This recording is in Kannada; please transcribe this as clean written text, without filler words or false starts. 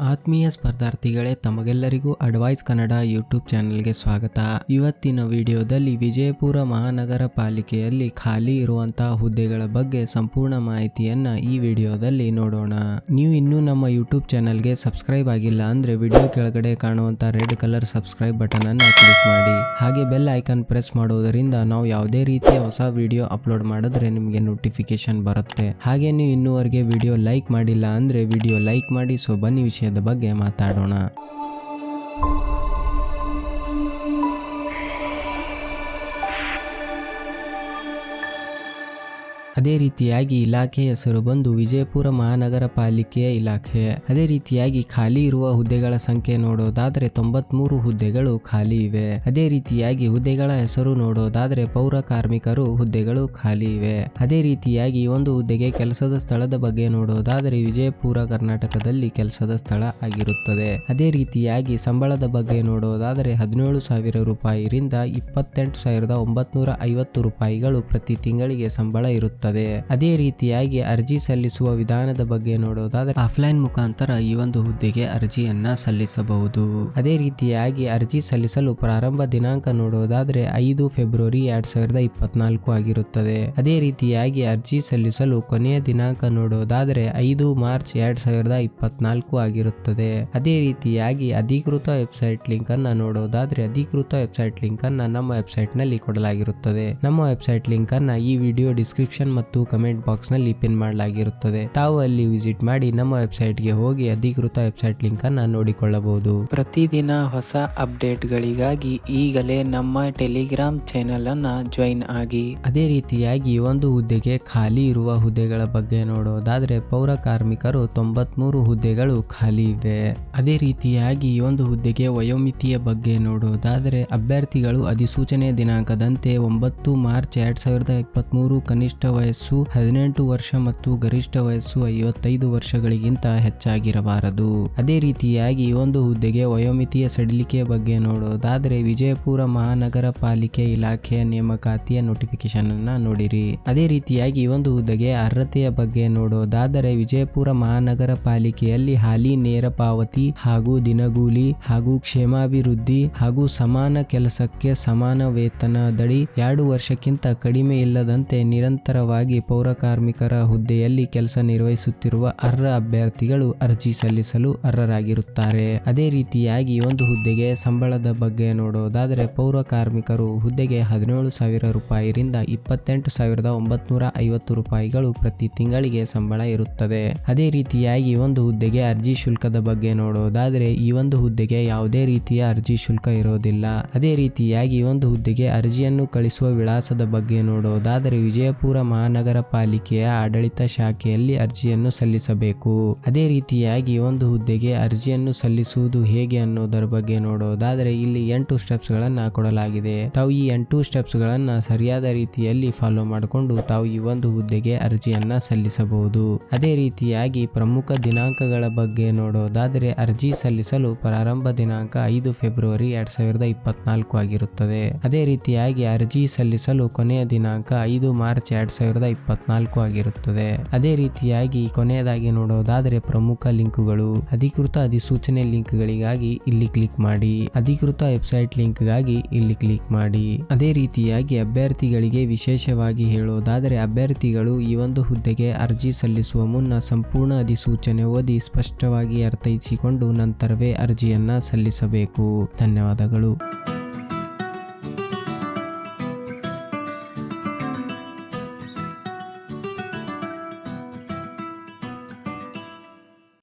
ಆತ್ಮೀಯ ಸ್ಪರ್ಧಾರ್ಥಿಗಳೇ, ತಮಗೆಲ್ಲರಿಗೂ ಅಡ್ವೈಸ್ ಕನ್ನಡ ಯೂಟ್ಯೂಬ್ ಚಾನೆಲ್ಗೆ ಸ್ವಾಗತ. ಇವತ್ತಿನ ವಿಡಿಯೋದಲ್ಲಿ ವಿಜಯಪುರ ಮಹಾನಗರ ಪಾಲಿಕೆಯಲ್ಲಿ ಖಾಲಿ ಇರುವಂತಹ ಹುದ್ದೆಗಳ ಬಗ್ಗೆ ಸಂಪೂರ್ಣ ಮಾಹಿತಿಯನ್ನ ಈ ವಿಡಿಯೋದಲ್ಲಿ ನೋಡೋಣ. ನೀವು ಇನ್ನೂ ನಮ್ಮ ಯೂಟ್ಯೂಬ್ ಚಾನೆಲ್ಗೆ ಸಬ್ಸ್ಕ್ರೈಬ್ ಆಗಿಲ್ಲ ಅಂದ್ರೆ ವಿಡಿಯೋ ಕೆಳಗಡೆ ಕಾಣುವಂತ ರೆಡ್ ಕಲರ್ ಸಬ್ಸ್ಕ್ರೈಬ್ ಬಟನ್ ಅನ್ನ ಕ್ಲಿಕ್ ಮಾಡಿ. ಹಾಗೆ ಬೆಲ್ ಐಕಾನ್ ಪ್ರೆಸ್ ಮಾಡೋದರಿಂದ ನಾವು ಯಾವುದೇ ರೀತಿಯ ಹೊಸ ವಿಡಿಯೋ ಅಪ್ಲೋಡ್ ಮಾಡಿದ್ರೆ ನಿಮಗೆ ನೋಟಿಫಿಕೇಶನ್ ಬರುತ್ತೆ. ಹಾಗೆ ನೀವು ಇನ್ನೂವರೆಗೆ ವಿಡಿಯೋ ಲೈಕ್ ಮಾಡಿಲ್ಲ ಅಂದ್ರೆ ವಿಡಿಯೋ ಲೈಕ್ ಮಾಡಿ. ಸೊ ಬನ್ನಿ ವಿಷಯದ ಬಗ್ಗೆ ಮಾತಾಡೋಣ. ಅದೇ ರೀತಿಯಾಗಿ ಇಲಾಖೆ ಹೆಸರು ಬಂದು ವಿಜಯಪುರ ಮಹಾನಗರ ಪಾಲಿಕೆಯ ಇಲಾಖೆ. ಅದೇ ರೀತಿಯಾಗಿ ಖಾಲಿ ಇರುವ ಹುದ್ದೆಗಳ ಸಂಖ್ಯೆ ನೋಡೋದಾದ್ರೆ 93 ಹುದ್ದೆಗಳು ಖಾಲಿ ಇವೆ. ಅದೇ ರೀತಿಯಾಗಿ ಹುದ್ದೆಗಳ ಹೆಸರು ನೋಡೋದಾದ್ರೆ ಪೌರ ಕಾರ್ಮಿಕರು ಹುದ್ದೆಗಳು ಖಾಲಿ ಇವೆ. ಅದೇ ರೀತಿಯಾಗಿ ಒಂದು ಹುದ್ದೆಗೆ ಕೆಲಸದ ಸ್ಥಳದ ಬಗ್ಗೆ ನೋಡೋದಾದ್ರೆ ವಿಜಯಪುರ ಕರ್ನಾಟಕದಲ್ಲಿ ಕೆಲಸದ ಸ್ಥಳ ಆಗಿರುತ್ತದೆ. ಅದೇ ರೀತಿಯಾಗಿ ಸಂಬಳದ ಬಗ್ಗೆ ನೋಡೋದಾದ್ರೆ 17,000 ರೂಪಾಯಿರಿಂದ 28,950 ರೂಪಾಯಿಗಳು ಪ್ರತಿ ತಿಂಗಳಿಗೆ ಸಂಬಳ ಇರುತ್ತದೆ. ಅದೇ ರೀತಿಯಾಗಿ ಅರ್ಜಿ ಸಲ್ಲಿಸುವ ವಿಧಾನದ ಬಗ್ಗೆ ನೋಡೋದಾದ್ರೆ ಆಫ್ಲೈನ್ ಮುಖಾಂತರ ಈ ಒಂದು ಹುದ್ದೆಗೆ ಅರ್ಜಿಯನ್ನ ಸಲ್ಲಿಸಬಹುದು. ಅದೇ ರೀತಿಯಾಗಿ ಅರ್ಜಿ ಸಲ್ಲಿಸಲು ಪ್ರಾರಂಭ ದಿನಾಂಕ ನೋಡೋದಾದ್ರೆ 5 ಫೆಬ್ರವರಿ 2024 ಆಗಿರುತ್ತದೆ. ಅದೇ ರೀತಿಯಾಗಿ ಅರ್ಜಿ ಸಲ್ಲಿಸಲು ಕೊನೆಯ ದಿನಾಂಕ ನೋಡೋದಾದ್ರೆ 5 ಮಾರ್ಚ್ 2024 ಆಗಿರುತ್ತದೆ. ಅದೇ ರೀತಿಯಾಗಿ ಅಧಿಕೃತ ವೆಬ್ಸೈಟ್ ಲಿಂಕ್ ಅನ್ನ ನೋಡೋದಾದ್ರೆ ಅಧಿಕೃತ ವೆಬ್ಸೈಟ್ ಲಿಂಕ್ ಅನ್ನ ನಮ್ಮ ವೆಬ್ಸೈಟ್ ನಲ್ಲಿ ಕೊಡಲಾಗಿರುತ್ತದೆ. ನಮ್ಮ ವೆಬ್ಸೈಟ್ ಲಿಂಕ್ ಅನ್ನ ಈ ವಿಡಿಯೋ ಡಿಸ್ಕ್ರಿಪ್ಷನ್ ಮತ್ತು ಕಮೆಂಟ್ ಬಾಕ್ಸ್ ನಲ್ಲಿ ಪಿನ್ ಮಾಡಲಾಗಿರುತ್ತದೆ. ತಾವು ಅಲ್ಲಿ ವಿಸಿಟ್ ಮಾಡಿ ನಮ್ಮ ವೆಬ್ಸೈಟ್ ಗೆ ಹೋಗಿ ಅಧಿಕೃತ ವೆಬ್ಸೈಟ್ ಲಿಂಕ್ ಅನ್ನ ನೋಡಿಕೊಳ್ಳಬಹುದು. ಪ್ರತಿದಿನ ಹೊಸ ಅಪ್ಡೇಟ್ ಗಳಿಗಾಗಿ ಈಗಲೇ ನಮ್ಮ ಟೆಲಿಗ್ರಾಮ್ ಚಾನೆಲ್ ಅನ್ನ ಜಾಯಿನ್ ಆಗಿ. ಅದೇ ರೀತಿಯಾಗಿ ಒಂದು ಹುದ್ದೆಗೆ ಖಾಲಿ ಇರುವ ಹುದ್ದೆಗಳ ಬಗ್ಗೆ ನೋಡೋದಾದ್ರೆ ಪೌರ ಕಾರ್ಮಿಕರು 93 ಹುದ್ದೆಗಳು ಖಾಲಿ ಇವೆ. ಅದೇ ರೀತಿಯಾಗಿ ಒಂದು ಹುದ್ದೆಗೆ ವಯೋಮಿತಿಯ ಬಗ್ಗೆ ನೋಡೋದಾದ್ರೆ ಅಭ್ಯರ್ಥಿಗಳು ಅಧಿಸೂಚನೆ ದಿನಾಂಕದಂತೆ 9 ಮಾರ್ಚ್ 2023 ಕನಿಷ್ಠ ವಯಸ್ಸು 18 ವರ್ಷ ಮತ್ತು ಗರಿಷ್ಠ ವಯಸ್ಸು 55 ವರ್ಷಗಳಿಗಿಂತ ಹೆಚ್ಚಾಗಿರಬಾರದು. ಅದೇ ರೀತಿಯಾಗಿ ಒಂದು ಹುದ್ದೆಗೆ ವಯೋಮಿತಿಯ ಸಡಿಲಿಕೆಯ ಬಗ್ಗೆ ನೋಡೋದಾದ್ರೆ ವಿಜಯಪುರ ಮಹಾನಗರ ಪಾಲಿಕೆ ಇಲಾಖೆಯ ನೇಮಕಾತಿಯ ನೋಟಿಫಿಕೇಶನ್ ಅನ್ನ ನೋಡಿರಿ. ಅದೇ ರೀತಿಯಾಗಿ ಒಂದು ಹುದ್ದೆಗೆ ಅರ್ಹತೆಯ ಬಗ್ಗೆ ನೋಡೋದಾದರೆ ವಿಜಯಪುರ ಮಹಾನಗರ ಪಾಲಿಕೆಯಲ್ಲಿ ಹಾಲಿ ನೇರ ಪಾವತಿ ಹಾಗೂ ದಿನಗೂಲಿ ಹಾಗೂ ಕ್ಷೇಮಾಭಿವೃದ್ಧಿ ಹಾಗೂ ಸಮಾನ ಕೆಲಸಕ್ಕೆ ಸಮಾನ ವೇತನದಡಿ 2 ವರ್ಷಕ್ಕಿಂತ ಕಡಿಮೆ ಇಲ್ಲದಂತೆ ನಿರಂತರವಾಗಿ ಪೌರ ಕಾರ್ಮಿಕರ ಹುದ್ದೆಯಲ್ಲಿ ಕೆಲಸ ನಿರ್ವಹಿಸುತ್ತಿರುವ ಅರ್ಹ ಅಭ್ಯರ್ಥಿಗಳು ಅರ್ಜಿ ಸಲ್ಲಿಸಲು ಅರ್ಹರಾಗಿರುತ್ತಾರೆ. ಅದೇ ರೀತಿಯಾಗಿ ಒಂದು ಹುದ್ದೆಗೆ ಸಂಬಳದ ಬಗ್ಗೆ ನೋಡೋದಾದರೆ ಪೌರ ಕಾರ್ಮಿಕರು ಹುದ್ದೆಗೆ 17,000 ರೂಪಾಯಿರಿಂದ 28,950 ರೂಪಾಯಿಗಳು ಪ್ರತಿ ತಿಂಗಳಿಗೆ ಸಂಬಳ ಇರುತ್ತದೆ. ಅದೇ ರೀತಿಯಾಗಿ ಒಂದು ಹುದ್ದೆಗೆ ಅರ್ಜಿ ಶುಲ್ಕದ ಬಗ್ಗೆ ನೋಡೋದಾದರೆ ಈ ಒಂದು ಹುದ್ದೆಗೆ ಯಾವುದೇ ರೀತಿಯ ಅರ್ಜಿ ಶುಲ್ಕ ಇರೋದಿಲ್ಲ. ಅದೇ ರೀತಿಯಾಗಿ ಒಂದು ಹುದ್ದೆಗೆ ಅರ್ಜಿಯನ್ನು ಕಳಿಸುವ ವಿಳಾಸದ ಬಗ್ಗೆ ನೋಡೋದಾದರೆ ವಿಜಯಪುರ ಮಹಾನಗರ ಪಾಲಿಕೆಯ ಆಡಳಿತ ಶಾಖೆಯಲ್ಲಿ ಅರ್ಜಿಯನ್ನು ಸಲ್ಲಿಸಬೇಕು. ಅದೇ ರೀತಿಯಾಗಿ ಒಂದು ಹುದ್ದೆಗೆ ಅರ್ಜಿಯನ್ನು ಸಲ್ಲಿಸುವುದು ಹೇಗೆ ಅನ್ನೋದರ ಬಗ್ಗೆ ನೋಡೋದಾದ್ರೆ ಇಲ್ಲಿ 8 ಸ್ಟೆಪ್ಸ್ ಗಳನ್ನ ಕೊಡಲಾಗಿದೆ. ತಾವು ಈ 8 ಸ್ಟೆಪ್ಸ್ ಗಳನ್ನ ಸರಿಯಾದ ರೀತಿಯಲ್ಲಿ ಫಾಲೋ ಮಾಡಿಕೊಂಡು ತಾವು ಈ ಒಂದು ಹುದ್ದೆಗೆ ಅರ್ಜಿಯನ್ನ ಸಲ್ಲಿಸಬಹುದು. ಅದೇ ರೀತಿಯಾಗಿ ಪ್ರಮುಖ ದಿನಾಂಕಗಳ ಬಗ್ಗೆ ನೋಡೋದಾದ್ರೆ ಅರ್ಜಿ ಸಲ್ಲಿಸಲು ಪ್ರಾರಂಭ ದಿನಾಂಕ 5 ಫೆಬ್ರವರಿ 2024 ಆಗಿರುತ್ತದೆ. ಅದೇ ರೀತಿಯಾಗಿ ಅರ್ಜಿ ಸಲ್ಲಿಸಲು ಕೊನೆಯ ದಿನಾಂಕ 5 ಮಾರ್ಚ್ 2024 ಆಗಿರುತ್ತದೆ. ಅದೇ ರೀತಿಯಾಗಿ ಕೊನೆಯದಾಗಿ ನೋಡೋದಾದ್ರೆ ಪ್ರಮುಖ ಲಿಂಕ್ಗಳು. ಅಧಿಕೃತ ಅಧಿಸೂಚನೆ ಲಿಂಕ್ ಗಳಿಗಾಗಿ ಇಲ್ಲಿ ಕ್ಲಿಕ್ ಮಾಡಿ. ಅಧಿಕೃತ ವೆಬ್ಸೈಟ್ ಲಿಂಕ್ ಗಾಗಿ ಇಲ್ಲಿ ಕ್ಲಿಕ್ ಮಾಡಿ. ಅದೇ ರೀತಿಯಾಗಿ ಅಭ್ಯರ್ಥಿಗಳಿಗೆ ವಿಶೇಷವಾಗಿ ಹೇಳೋದಾದ್ರೆ ಅಭ್ಯರ್ಥಿಗಳು ಈ ಒಂದು ಹುದ್ದೆಗೆ ಅರ್ಜಿ ಸಲ್ಲಿಸುವ ಮುನ್ನ ಸಂಪೂರ್ಣ ಅಧಿಸೂಚನೆ ಓದಿ ಸ್ಪಷ್ಟವಾಗಿ ಅರ್ಥೈಸಿಕೊಂಡು ನಂತರವೇ ಅರ್ಜಿಯನ್ನ ಸಲ್ಲಿಸಬೇಕು. ಧನ್ಯವಾದಗಳು.